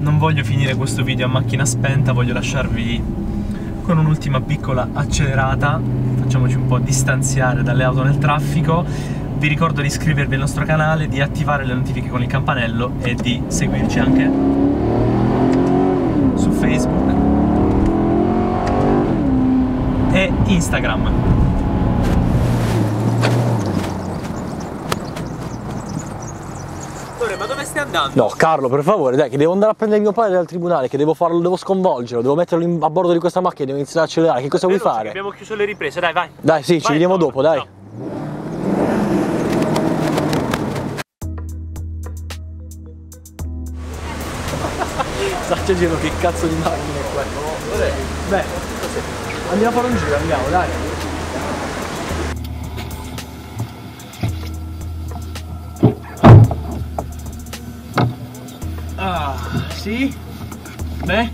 non voglio finire questo video a macchina spenta, voglio lasciarvi con un'ultima piccola accelerata. Facciamoci un po' distanziare dalle auto nel traffico. Vi ricordo di iscrivervi al nostro canale, di attivare le notifiche con il campanello e di seguirci anche su Facebook e Instagram. Ma dove stai andando? No, Carlo, per favore, dai, che devo andare a prendere mio padre dal tribunale, che devo farlo, devo sconvolgerlo, devo metterlo a bordo di questa macchina, devo iniziare ad accelerare. Che cosa vuoi fare? Abbiamo chiuso le riprese, dai, vai. Dai, sì, ci vediamo dopo, dai. Ciao. Saccia giro, che cazzo di macchina è quella? Beh, andiamo a fare un giro, andiamo, dai. Ah, sì? Beh? Hai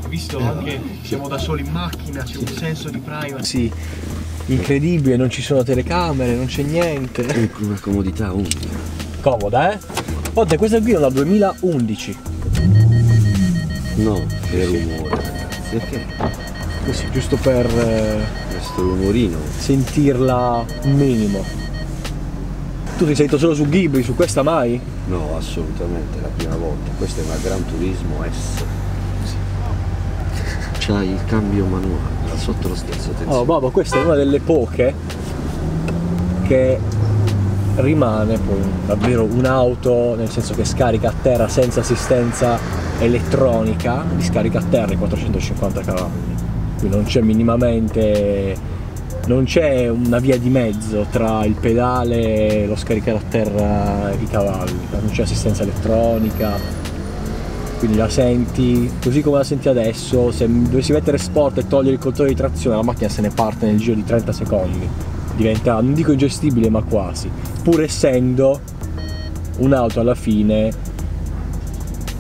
visto anche? Siamo da soli in macchina, c'è un senso di privacy. Sì, incredibile, non ci sono telecamere, non c'è niente. Una comodità unica. Comoda, eh? Guarda, questa qui è una 2011. No, che rumore, ragazzi. Perché? Così, giusto per Questo rumorino. sentirla un minimo. Tu ti sei salito solo su Ghibli, su questa mai? No, assolutamente, è la prima volta. Questa è una Gran Turismo S. C'ha il cambio manuale, là sotto lo stesso, attenzione. Oh, babbo, questa è una delle poche che rimane poi davvero un'auto, nel senso che scarica a terra senza assistenza elettronica, di scarica a terra i 450 cavalli. Quindi non c'è minimamente, non c'è una via di mezzo tra il pedale e lo scaricare a terra i cavalli, non c'è assistenza elettronica, quindi la senti così come la senti adesso. Se dovessi mettere sport e togliere il controllo di trazione, la macchina se ne parte nel giro di 30 secondi, diventa, non dico ingestibile, ma quasi, pur essendo un'auto alla fine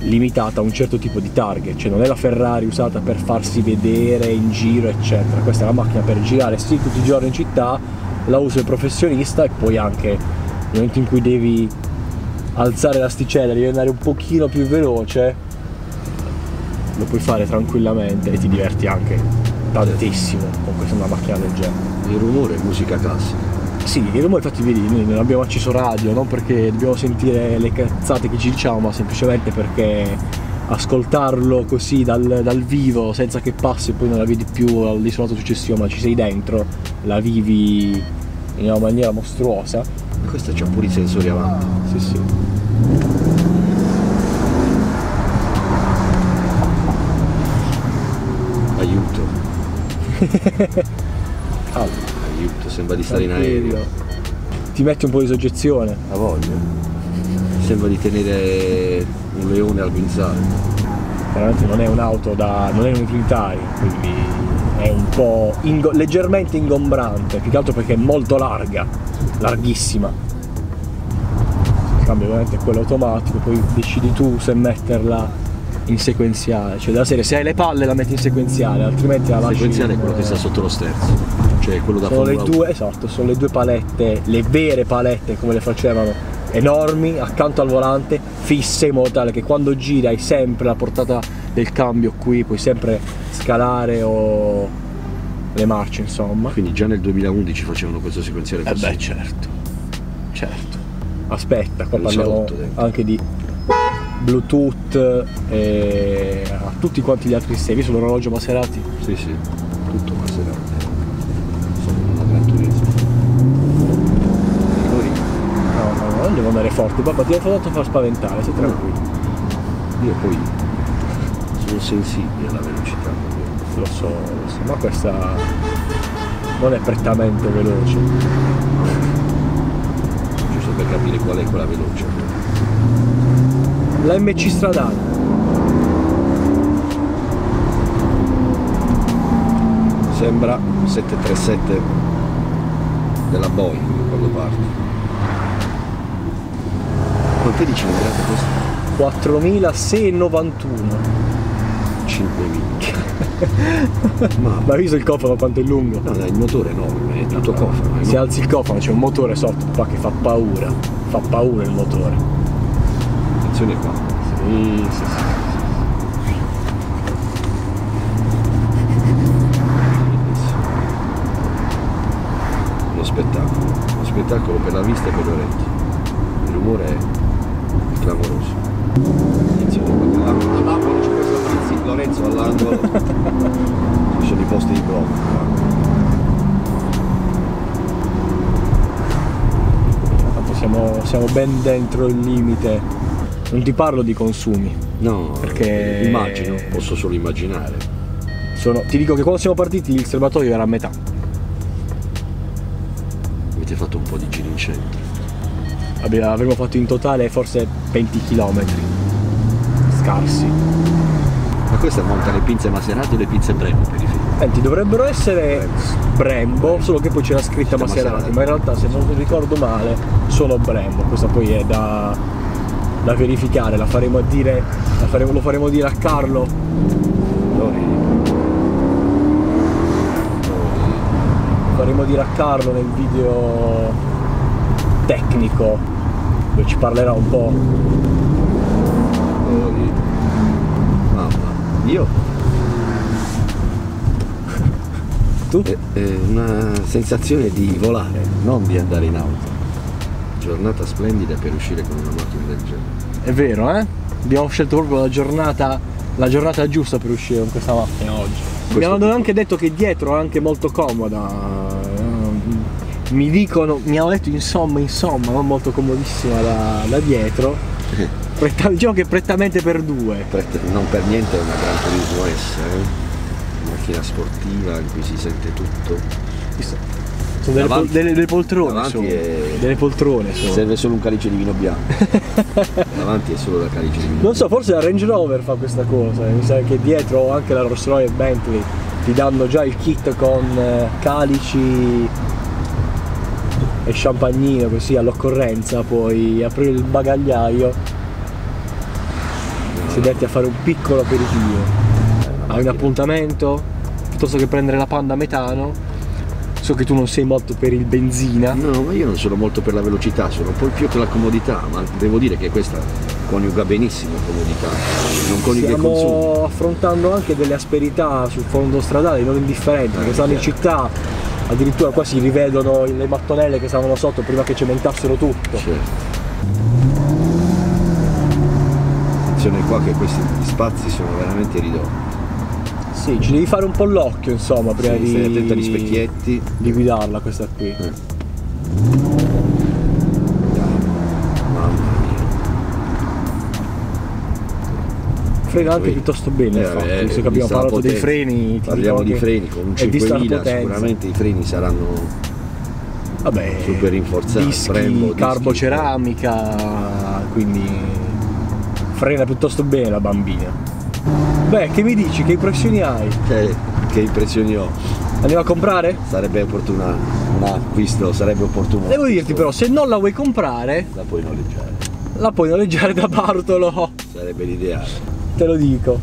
limitata a un certo tipo di target, cioè non è la Ferrari usata per farsi vedere in giro eccetera. Questa è la macchina per girare sì tutti i giorni in città, la uso il professionista, e poi anche nel momento in cui devi alzare l'asticella, devi andare un pochino più veloce, lo puoi fare tranquillamente e ti diverti anche tantissimo con questa una macchina del genere. Il rumore è musica classica. Sì, il rumore, infatti vedi, noi non abbiamo acceso radio, non perché dobbiamo sentire le cazzate che ci diciamo, ma semplicemente perché ascoltarlo così dal vivo, senza che passi e poi non la vedi più all'isolato successivo, ma ci sei dentro, la vivi in una maniera mostruosa. Questa c'ha pure i sensori avanti. Sì, sì. Aiuto, Calma. aiuto, sembra di stare in aereo. Ti metti un po' di soggezione. A voglia. Sembra di tenere un leone al guinzaglio. Veramente non è un'auto non è un utilitario, quindi è un po' leggermente ingombrante, più che altro perché è molto larga, larghissima. Il cambio ovviamente è quello automatico, poi decidi tu se metterla in sequenziale, cioè della serie se hai le palle la metti in sequenziale, altrimenti la lasci. Il sequenziale è quello che sta sotto lo sterzo, cioè quello da sono le Formula 1. due, esatto, sono le due palette, le vere palette come le facevano, enormi, accanto al volante, fisse, in modo tale che quando giri hai sempre la portata del cambio qui, puoi sempre scalare o le marce, insomma. Quindi già nel 2011 facevano questo sequenziale così. Beh, certo, certo. Aspetta, qua Il parliamo salotto dentro. anche di Bluetooth e a tutti quanti gli altri sistemi. Sull'orologio Maserati? Sì, sì, tutto Maserati. Sono una Gran Turismo. No, non devo andare forte, papà, ti ho fatto far spaventare, sei tranquillo. Io poi sono sensibile alla velocità. Lo so, ma questa non è prettamente veloce. Giusto per capire qual è quella veloce. La MC stradale. Sembra 737 della Boeing quando parte. Quanto di cilindrata questo? 4691. 5.000. Ma hai visto il cofano quanto è lungo? No, il motore è enorme, è tutto cofano. Se alzi il cofano c'è un motore sotto qua che fa paura il motore. Attenzione qua. Sì, sì, sì. Uno spettacolo per la vista e per le orecchie. Il rumore è clamoroso. Attenzione, all'angolo c'è questo Lorenzo all'angolo. Ci sono i posti di blocco. Siamo ben dentro il limite. Non ti parlo di consumi. No, perché immagino, posso solo immaginare. Ti dico che quando siamo partiti il serbatoio era a metà. Avete fatto un po' di giri in centro. Avremmo fatto in totale forse 20 km scarsi. Ma questa monta le pinze Maserati o le pinze Brembo per i figli? Senti, dovrebbero essere Brembo, solo che poi c'era scritta Maserati, ma in realtà se non ricordo male sono Brembo. Questa poi è da verificare, lo faremo dire a Carlo. Lo faremo dire a Carlo nel video tecnico, dove ci parlerà un po'. Mamma, io? Tu? È una sensazione di volare, non di andare in auto. Giornata splendida per uscire con una macchina del genere. È vero, eh? Abbiamo scelto proprio la giornata giusta per uscire con questa macchina oggi. Mi hanno anche detto che dietro è anche molto comoda. Mi hanno detto insomma, non molto comodissima da dietro. Diciamo che prettamente per due. Non per niente è una Gran Turismo S, macchina sportiva in cui si sente tutto. Sono delle poltrone, delle poltrone sono. Serve solo un calice di vino bianco. Davanti è solo la calice di vino bianco. Non so, forse la Range Rover fa questa cosa. Mi sa che dietro anche la Rolls Royce e Bentley ti danno già il kit con calici e champagnino, così all'occorrenza puoi aprire il bagagliaio, sederti a fare un piccolo aperitivo. Hai un appuntamento, piuttosto che prendere la Panda metano. So che tu non sei molto per il benzina. No, ma io non sono molto per la velocità, sono un po' più per la comodità, ma devo dire che questa coniuga benissimo comodità, non coniuga consumi. Stiamo affrontando anche delle asperità sul fondo stradale non indifferenti, perché stanno in città, addirittura qua si rivedono le mattonelle che stavano sotto prima che cementassero tutto. Certo. Attenzione qua che questi spazi sono veramente ridotti. Sì, ci devi fare un po' l'occhio insomma prima Sì, stai attento agli specchietti. Di guidarla questa qui. Mamma mia. Frena anche piuttosto bene infatti, visto che abbiamo parlato dei freni. Parliamo di freni, con un 5000 sicuramente i freni saranno super rinforzati. Dischi, carboceramica, quindi frena piuttosto bene la bambina. Beh, che mi dici? Che impressioni hai? Che impressioni ho? Andiamo a comprare? Sarebbe opportuno un acquisto, sarebbe opportuno. Devo dirti però, se non la vuoi comprare, la puoi noleggiare. La puoi noleggiare da Bartolo. Sarebbe l'ideale. Te lo dico.